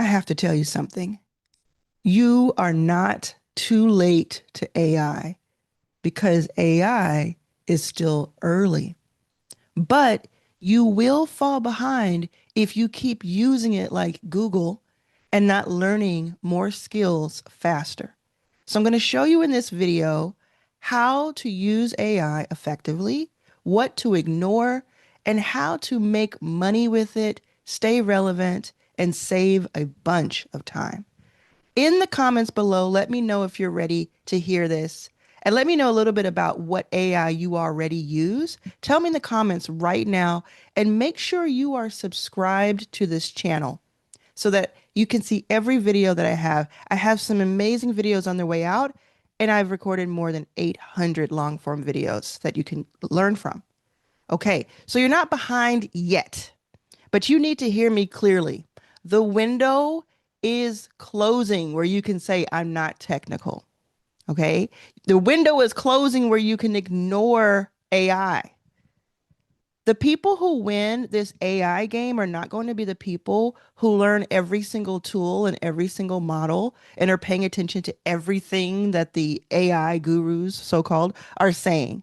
have to tell you something. You are not too late to AI because AI is still early. But you will fall behind if you keep using it like Google and not learning more skills faster. So I'm going to show you in this video how to use AI effectively, what to ignore, and how to make money with it, stay relevant, and save a bunch of time. In the comments below, let me know if you're ready to hear this. And let me know a little bit about what AI you already use. Tell me in the comments right now and make sure you are subscribed to this channel so that you can see every video that I have. I have some amazing videos on their way out, and I've recorded more than 800 long form videos that you can learn from. Okay, so you're not behind yet, but you need to hear me clearly. The window is closing where you can say, I'm not technical. Okay. The window is closing where you can ignore AI. The people who win this AI game are not going to be the people who learn every single tool and every single model and are paying attention to everything that the AI gurus, so called, are saying.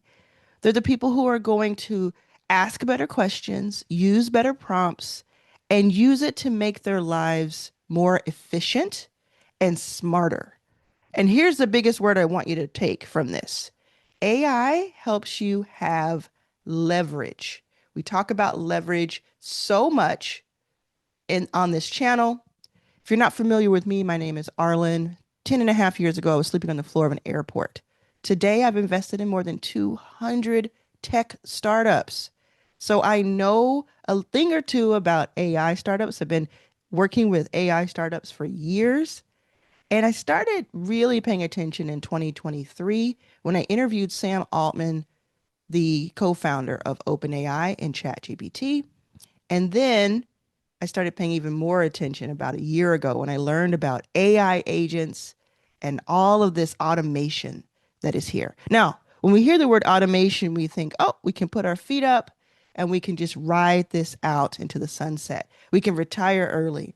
They're the people who are going to ask better questions, use better prompts, and use it to make their lives more efficient and smarter. And here's the biggest word I want you to take from this. AI helps you have leverage. We talk about leverage so much on this channel. If you're not familiar with me, my name is Arlan. 10 and a half years ago, I was sleeping on the floor of an airport. Today, I've invested in more than 200 tech startups. So I know a thing or two about AI startups. I've been working with AI startups for years. And I started really paying attention in 2023 when I interviewed Sam Altman, the co-founder of OpenAI and ChatGPT. And then I started paying even more attention about a year ago when I learned about AI agents and all of this automation that is here. Now, when we hear the word automation, we think, oh, we can put our feet up and we can just ride this out into the sunset. We can retire early.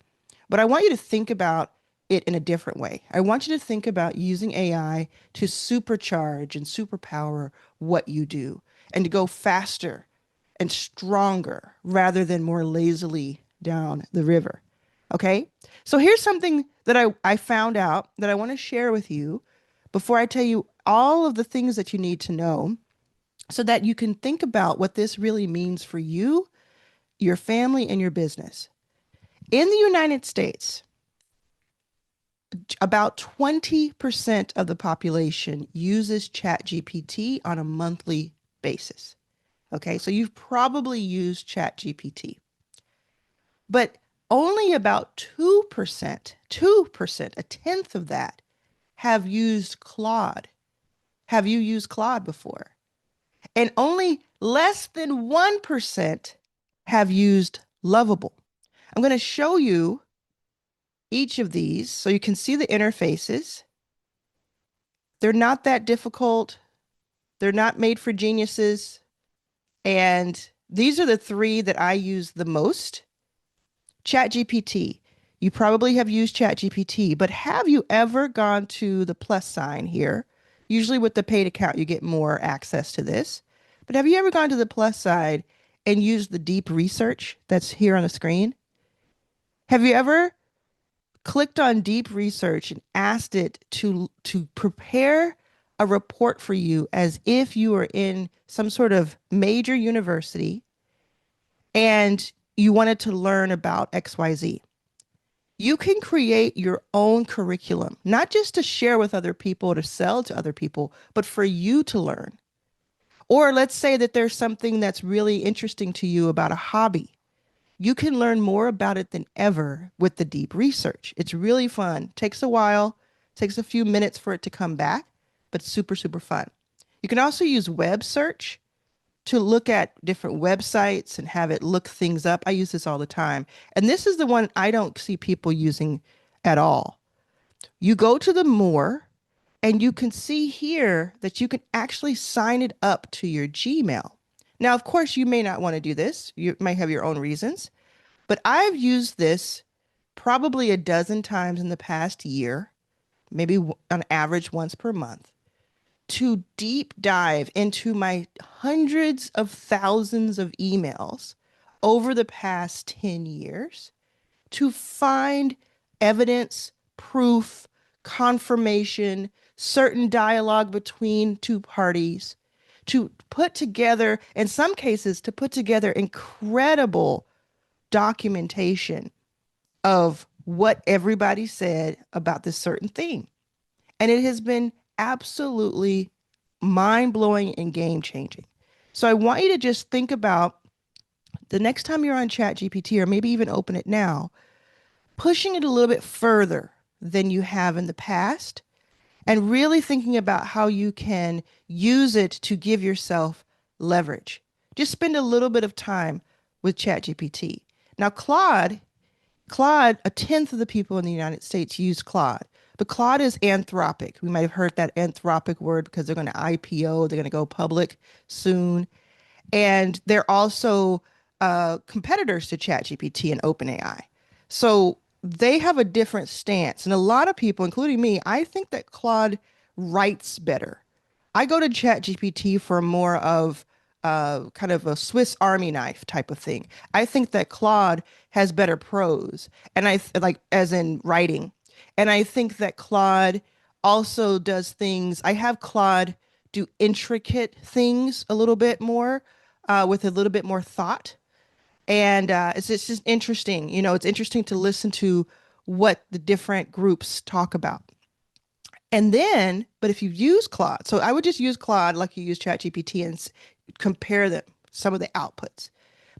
But I want you to think about it in a different way. I want you to think about using AI to supercharge and superpower what you do and to go faster and stronger rather than more lazily down the river. Okay? So here's something that I found out that I want to share with you before I tell you all of the things that you need to know so that you can think about what this really means for you, your family, and your business. In the United States, about 20% of the population uses ChatGPT on a monthly basis. Okay, so you've probably used ChatGPT, but only about 2%, a tenth of that, have used Claude. Have you used Claude before? And only less than 1% have used Lovable. I'm going to show you each of these so you can see the interfaces. They're not that difficult. They're not made for geniuses. And these are the three that I use the most. ChatGPT. You probably have used ChatGPT, but have you ever gone to the plus sign here? Usually with the paid account, you get more access to this. But have you ever gone to the plus side and used the deep research that's here on the screen? Have you ever clicked on deep research and asked it to prepare a report for you as if you were in some sort of major university and you wanted to learn about XYZ? You can create your own curriculum, not just to share with other people, to sell to other people, but for you to learn. Or let's say that there's something that's really interesting to you about a hobby. You can learn more about it than ever with the deep research. It's really fun. Takes a while, takes a few minutes for it to come back, but super, super fun. You can also use web search to look at different websites and have it look things up. I use this all the time. And this is the one I don't see people using at all. You go to the more and you can see here that you can actually sign it up to your Gmail. Now, of course, you may not want to do this. You may have your own reasons, but I've used this probably a dozen times in the past year, maybe on average once per month, to deep dive into my hundreds of thousands of emails over the past 10 years to find evidence, proof, confirmation, certain dialogue between two parties, to put together, in some cases, to put together incredible documentation of what everybody said about this certain thing. And it has been absolutely mind blowing and game changing. So I want you to just think about the next time you're on ChatGPT, or maybe even open it now, pushing it a little bit further than you have in the past, and really thinking about how you can use it to give yourself leverage. Just spend a little bit of time with ChatGPT. Now, Claude, a tenth of the people in the United States use Claude, but Claude is Anthropic. We might have heard that Anthropic word because they're going to IPO, they're going to go public soon. And they're also competitors to ChatGPT and OpenAI. So they have a different stance. And a lot of people, including me, I think that Claude writes better. I go to ChatGPT for more of kind of a Swiss Army knife type of thing. I think that Claude has better prose, and like as in writing. And I think that Claude also does things. I have Claude do intricate things a little bit more with a little bit more thought. And it's just interesting. You know, it's interesting to listen to what the different groups talk about. And then, but if you use Claude, so I would just use Claude like you use ChatGPT and compare them, some of the outputs.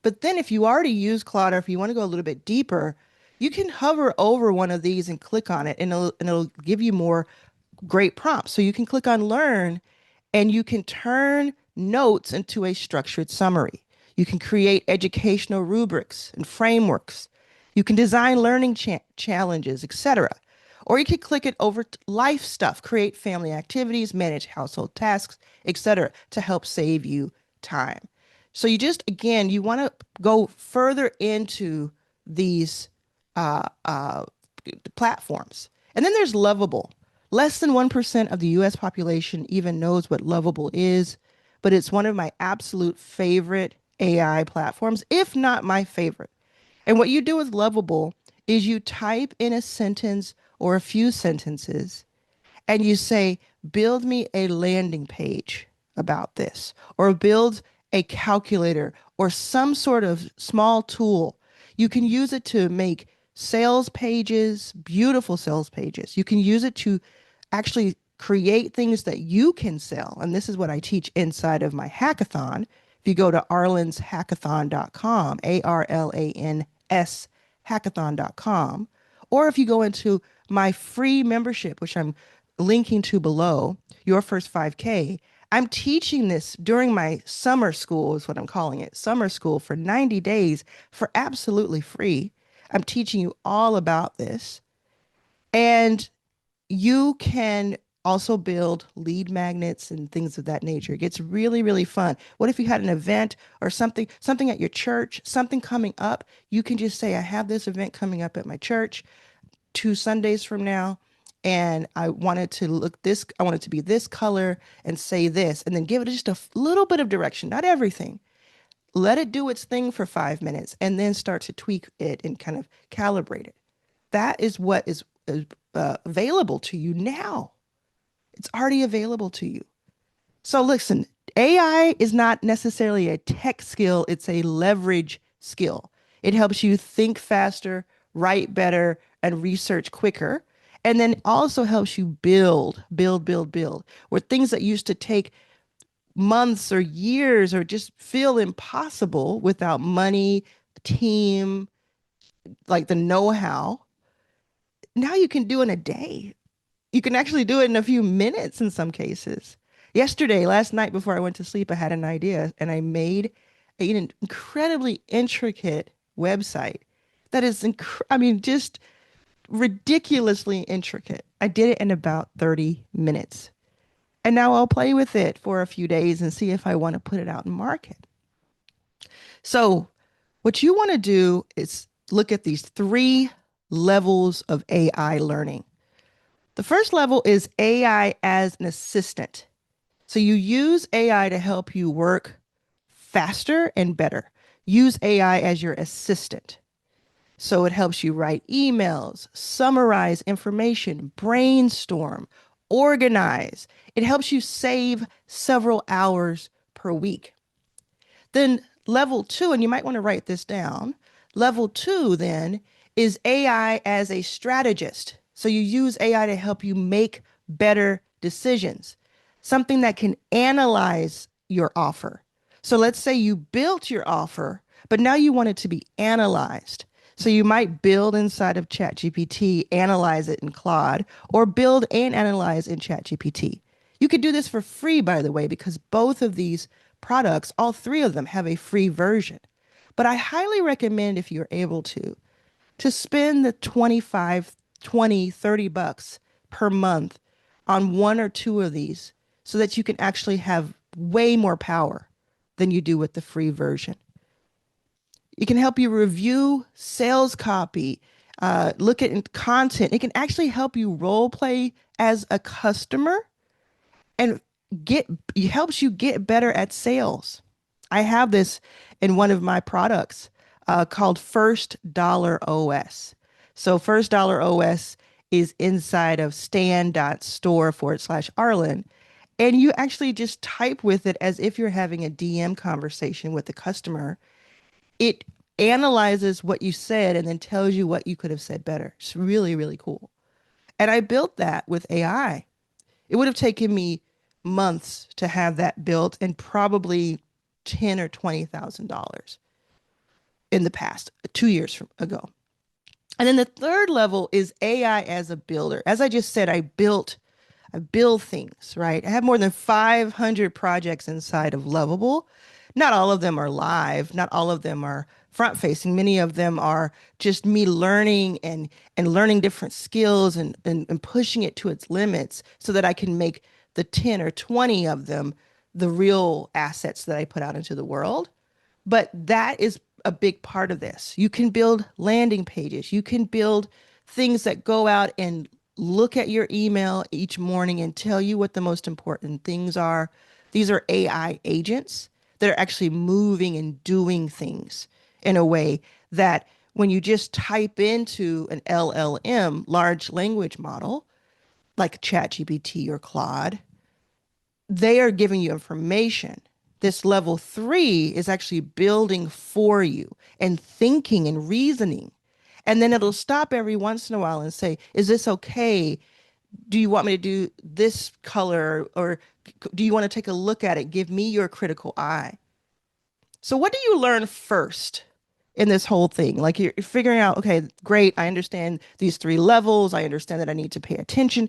But then if you already use Claude, or if you want to go a little bit deeper, you can hover over one of these and click on it, and it'll give you more great prompts. So you can click on learn, and you can turn notes into a structured summary. You can create educational rubrics and frameworks. You can design learning challenges, etc. Or you could click it over to life stuff, create family activities, manage household tasks, etc., to help save you time. So you just, again, you want to go further into these uh, uh, platforms. And then there's Lovable. Less than 1% of the US population even knows what Lovable is, but it's one of my absolute favorite AI platforms, if not my favorite. And what you do with Lovable is you type in a sentence or a few sentences, and you say, build me a landing page about this, or build a calculator or some sort of small tool. You can use it to make sales pages, beautiful sales pages. You can use it to actually create things that you can sell. And this is what I teach inside of my hackathon. If you go to arlanshackathon.com, ARLANS hackathon.com, or if you go into my free membership, which I'm linking to below, Your First 5K, I'm teaching this during my summer school, is what I'm calling it, summer school for 90 days for absolutely free. I'm teaching you all about this. And you can also build lead magnets and things of that nature. It gets really, really fun. What if you had an event or something at your church, something coming up? You can just say, I have this event coming up at my church 2 Sundays from now. And I want it to be this color and say this, and then give it just a little bit of direction, not everything. Let it do its thing for 5 minutes and then start to tweak it and kind of calibrate it. That is what is available to you now. It's already available to you. So listen, AI is not necessarily a tech skill, it's a leverage skill. It helps you think faster, write better, and research quicker. And then also helps you build, where things that used to take months or years or just feel impossible without money, team, like the know-how, now you can do in a day. You can actually do it in a few minutes in some cases. Last night before I went to sleep, I had an idea and I made an incredibly intricate website that is, just ridiculously intricate. I did it in about 30 minutes. And now I'll play with it for a few days and see if I want to put it out in market. So, what you want to do is look at these three levels of AI learning. The first level is AI as an assistant. So you use AI to help you work faster and better. Use AI as your assistant. So it helps you write emails, summarize information, brainstorm, organize. It helps you save several hours per week. Then level two, and you might want to write this down. Level two then is AI as a strategist. So you use AI to help you make better decisions, something that can analyze your offer. So let's say you built your offer, but now you want it to be analyzed. So you might build inside of ChatGPT, analyze it in Claude, or build and analyze in ChatGPT. You could do this for free, by the way, because both of these products, all three of them have a free version. But I highly recommend if you're able to spend the 25, 20, 30 bucks per month on one or two of these so that you can actually have way more power than you do with the free version. It can help you review sales copy, look at content. It can actually help you role play as a customer and get it helps you get better at sales. I have this in one of my products called First Dollar OS. So First Dollar OS is inside of stan.store/Arlan. And you actually just type with it as if you're having a DM conversation with the customer. It analyzes what you said and then tells you what you could have said better. It's really, really cool. And I built that with AI. It would have taken me months to have that built and probably ten or $20,000 in the past, 2 years ago. And then the third level is AI as a builder. As I just said, I build things, right? I have more than 500 projects inside of Lovable. Not all of them are live. Not all of them are front facing. Many of them are just me learning and learning different skills and pushing it to its limits so that I can make the 10 or 20 of them the real assets that I put out into the world. But that is a big part of this. You can build landing pages. You can build things that go out and look at your email each morning and tell you what the most important things are. These are AI agents that are actually moving and doing things in a way that when you just type into an LLM, large language model, like ChatGPT or Claude, they are giving you information. This level three is actually building for you and thinking and reasoning. And then it'll stop every once in a while and say, is this okay? Do you want me to do this color? Or do you want to take a look at it? Give me your critical eye. So, what do you learn first in this whole thing? Like you're figuring out, okay, great, I understand these three levels. I understand that I need to pay attention.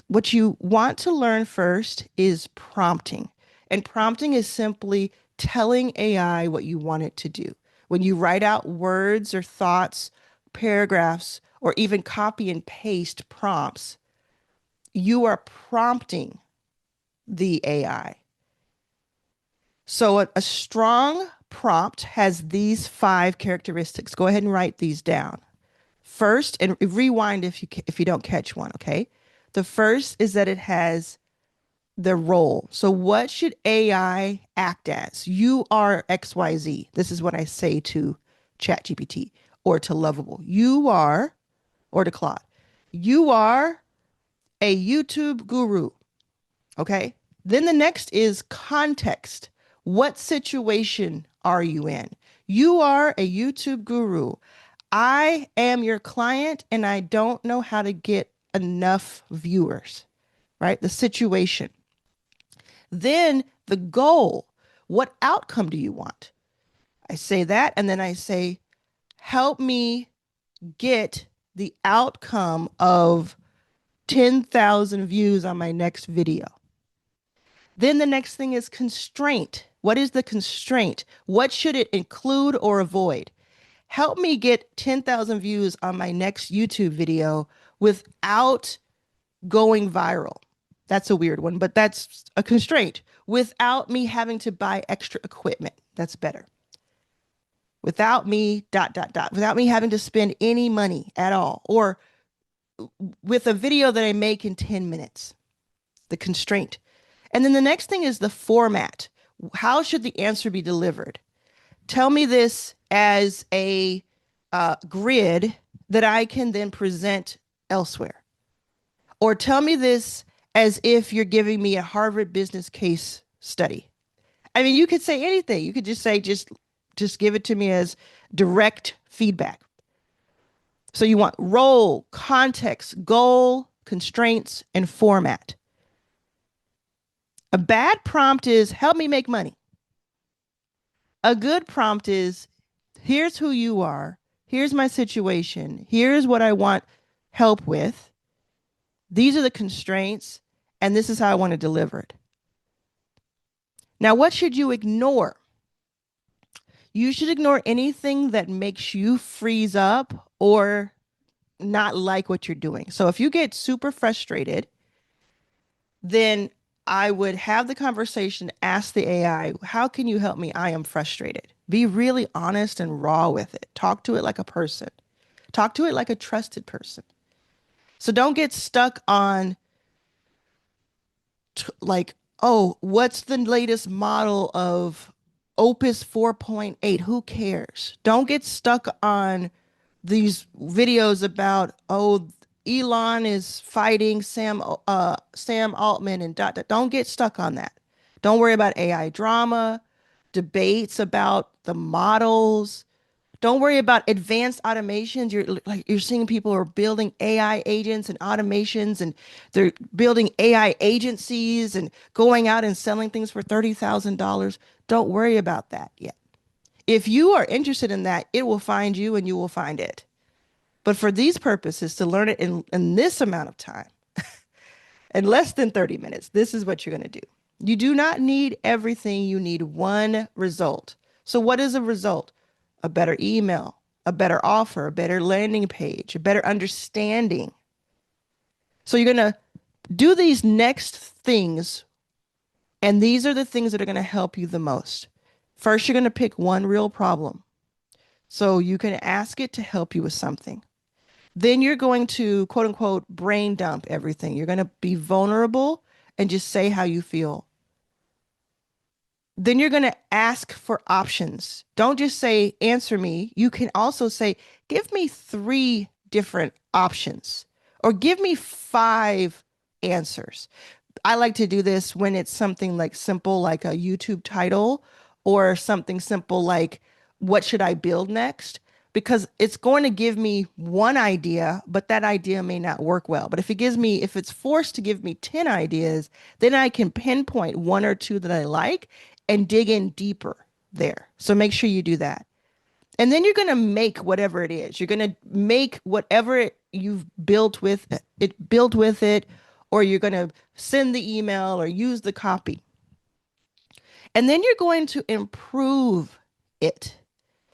What you want to learn first is prompting. And prompting is simply telling AI what you want it to do. When you write out words or thoughts, paragraphs, or even copy and paste prompts, you are prompting the AI. So a strong prompt has these 5 characteristics. Go ahead and write these down. First, and rewind if you don't catch one, okay? The first is that it has the role. So what should AI act as? You are XYZ. This is what I say to ChatGPT or to Lovable. You are, or to Claude. You are a YouTube guru. Okay. Then the next is context. What situation are you in? You are a YouTube guru. I am your client and I don't know how to get enough viewers, right? The situation. Then the goal. What outcome do you want? I say that and then I say, help me get the outcome of 10,000 views on my next video. Then the next thing is constraint. What is the constraint? What should it include or avoid? Help me get 10,000 views on my next YouTube video without going viral. That's a weird one, but that's a constraint. Without me having to buy extra equipment. That's better. without me, dot, dot, dot, without me having to spend any money at all, or with a video that I make in 10 minutes, the constraint. And then the next thing is the format. How should the answer be delivered? Tell me this as a grid that I can then present elsewhere. Or tell me this as if you're giving me a Harvard business case study. I mean, you could say anything. You could just say, just give it to me as direct feedback. So you want role, context, goal, constraints, and format. A bad prompt is help me make money. A good prompt is here's who you are. Here's my situation. Here's what I want help with. These are the constraints, and this is how I want to deliver it. Now, what should you ignore? You should ignore anything that makes you freeze up or not like what you're doing. So if you get super frustrated, then I would have the conversation, ask the AI, how can you help me? I am frustrated. Be really honest and raw with it. Talk to it like a person. Talk to it like a trusted person. So don't get stuck on like, oh, what's the latest model of Opus 4.8? Who cares? Don't get stuck on these videos about, oh, Elon is fighting Sam Altman and dot, dot. Don't get stuck on that. Don't worry about AI drama, debates about the models. Don't worry about advanced automations. You're seeing people are building AI agents and automations, and they're building AI agencies and going out and selling things for $30,000. Don't worry about that yet. If you are interested in that, it will find you and you will find it. But for these purposes, to learn it in this amount of time, in less than 30 minutes, this is what you're going to do. You do not need everything. You need one result. So what is a result? A better email, a better offer, a better landing page, a better understanding. So you're going to do these next things, and these are the things that are going to help you the most. First, you're going to pick one real problem. So you can ask it to help you with something. Then you're going to, quote unquote, brain dump everything. You're going to be vulnerable and just say how you feel. Then you're going to ask for options. Don't just say, answer me. You can also say, give me 3 different options or give me 5 answers. I like to do this when it's something like simple, like a YouTube title, or something simple like, what should I build next? Because it's going to give me one idea, but that idea may not work well. But if it's forced to give me 10 ideas, then I can pinpoint 1 or 2 that I like and dig in deeper there. So make sure you do that. And then you're going to make whatever it is. You're going to make whatever you've built with it, or you're going to send the email or use the copy. And then you're going to improve it.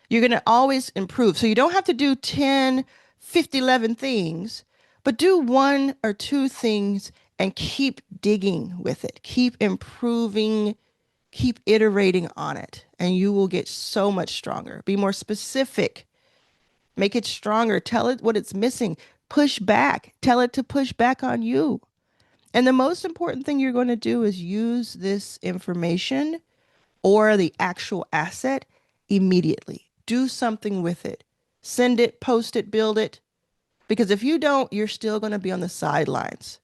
You're going to always improve. So you don't have to do 10, 50, 11 things, but do 1 or 2 things and keep digging with it. Keep improving, keep iterating on it, and you will get so much stronger. Be more specific. Make it stronger. Tell it what it's missing. Push back. Tell it to push back on you. And the most important thing you're going to do is use this information or the actual asset immediately. Do something with it. Send it, post it, build it. Because if you don't, you're still going to be on the sidelines.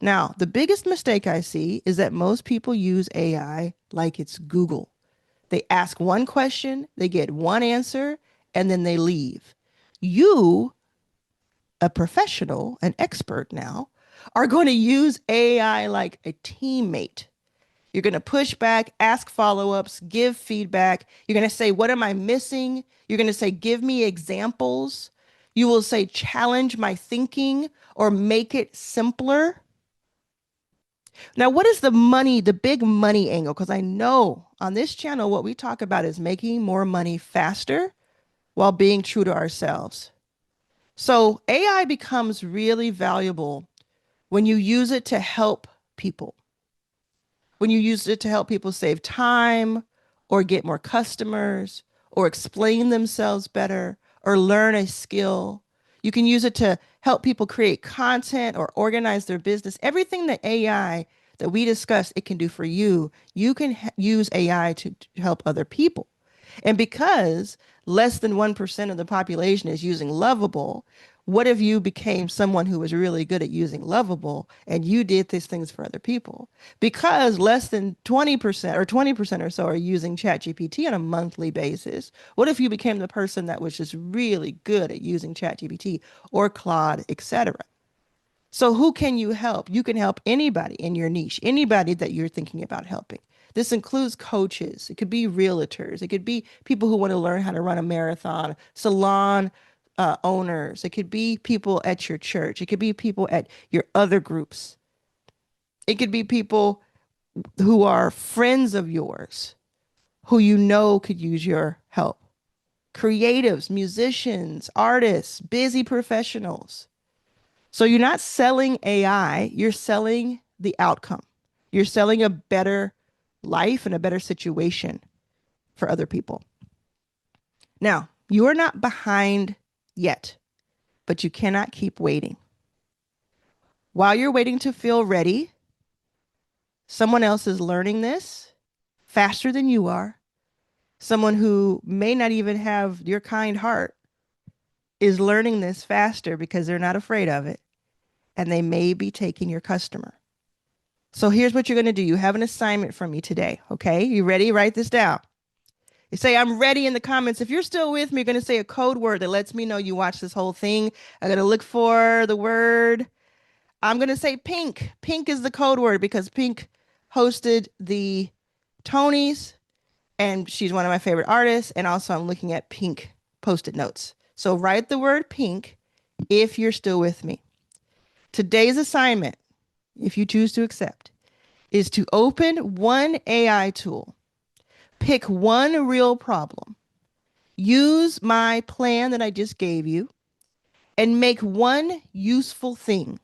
Now, the biggest mistake I see is that most people use AI like it's Google. They ask one question, they get one answer, and then they leave. You, a professional, an expert now, are going to use AI like a teammate. You're going to push back, ask follow-ups, give feedback. You're going to say, what am I missing? You're going to say, give me examples. You will say, challenge my thinking or make it simpler. Now, what is the big money angle? Because I know on this channel, what we talk about is making more money faster while being true to ourselves. So AI becomes really valuable when you use it to help people. When you use it to help people save time or get more customers or explain themselves better or learn a skill. You can use it to help people create content or organize their business. Everything that AI that we discussed, it can do for you. You can use AI to help other people. And because less than 1% of the population is using Lovable, what if you became someone who was really good at using Lovable and you did these things for other people? Because less than 20% or 20% or so are using ChatGPT on a monthly basis. What if you became the person that was just really good at using ChatGPT or Claude, etc.? So who can you help? You can help anybody in your niche, anybody that you're thinking about helping. This includes coaches. It could be realtors. It could be people who want to learn how to run a marathon, salon owners. It could be people at your church. It could be people at your other groups. It could be people who are friends of yours who you know could use your help. Creatives, musicians, artists, busy professionals. So you're not selling AI, you're selling the outcome. You're selling a better life and a better situation for other people. Now, you are not behind yet, but you cannot keep waiting. While you're waiting to feel ready, someone else is learning this faster than you are. Someone who may not even have your kind heart is learning this faster because they're not afraid of it, and they may be taking your customer. So here's what you're going to do. You have an assignment from me today. Okay. You ready? Write this down. You say, I'm ready in the comments. If you're still with me, you're going to say a code word that lets me know you watched this whole thing. I'm going to look for the word. I'm going to say pink. Pink is the code word because Pink hosted the Tonys and she's one of my favorite artists. And also I'm looking at Pink post-it notes. So write the word pink if you're still with me. Today's assignment, if you choose to accept, is to open one AI tool, pick one real problem, use my plan that I just gave you, and make one useful thing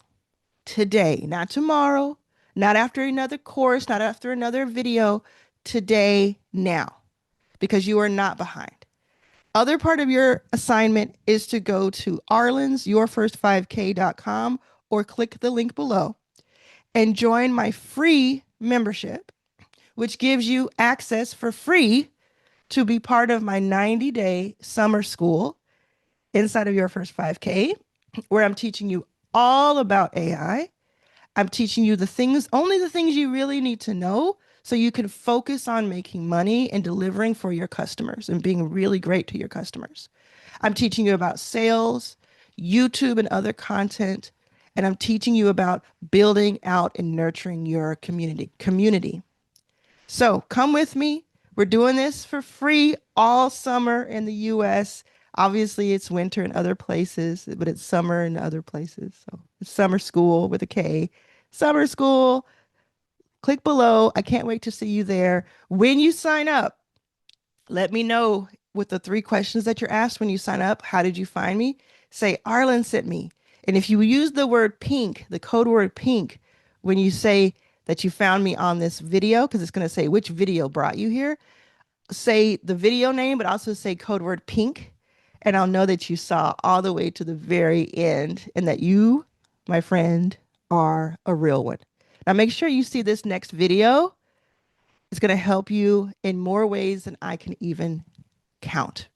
today, not tomorrow, not after another course, not after another video, today, now, because you are not behind. Other part of your assignment is to go to arlansyourfirst5k.com or click the link below and join my free membership, which gives you access for free to be part of my 90-day summer school inside of Your First 5K, where I'm teaching you all about AI. I'm teaching you the things, only the things you really need to know so you can focus on making money and delivering for your customers and being really great to your customers. I'm teaching you about sales, YouTube and other content, and I'm teaching you about building out and nurturing your community. So come with me. We're doing this for free all summer in the US. Obviously, it's winter in other places, but it's summer in other places. So it's summer school with a K. Summer school. Click below. I can't wait to see you there. When you sign up, let me know with the 3 questions that you're asked when you sign up. How did you find me? Say, Arlan sent me. And if you use the word pink, the code word pink, when you say that you found me on this video, because it's going to say which video brought you here, say the video name, but also say code word pink. And I'll know that you saw all the way to the very end and that you, my friend, are a real one. Now make sure you see this next video. It's going to help you in more ways than I can even count.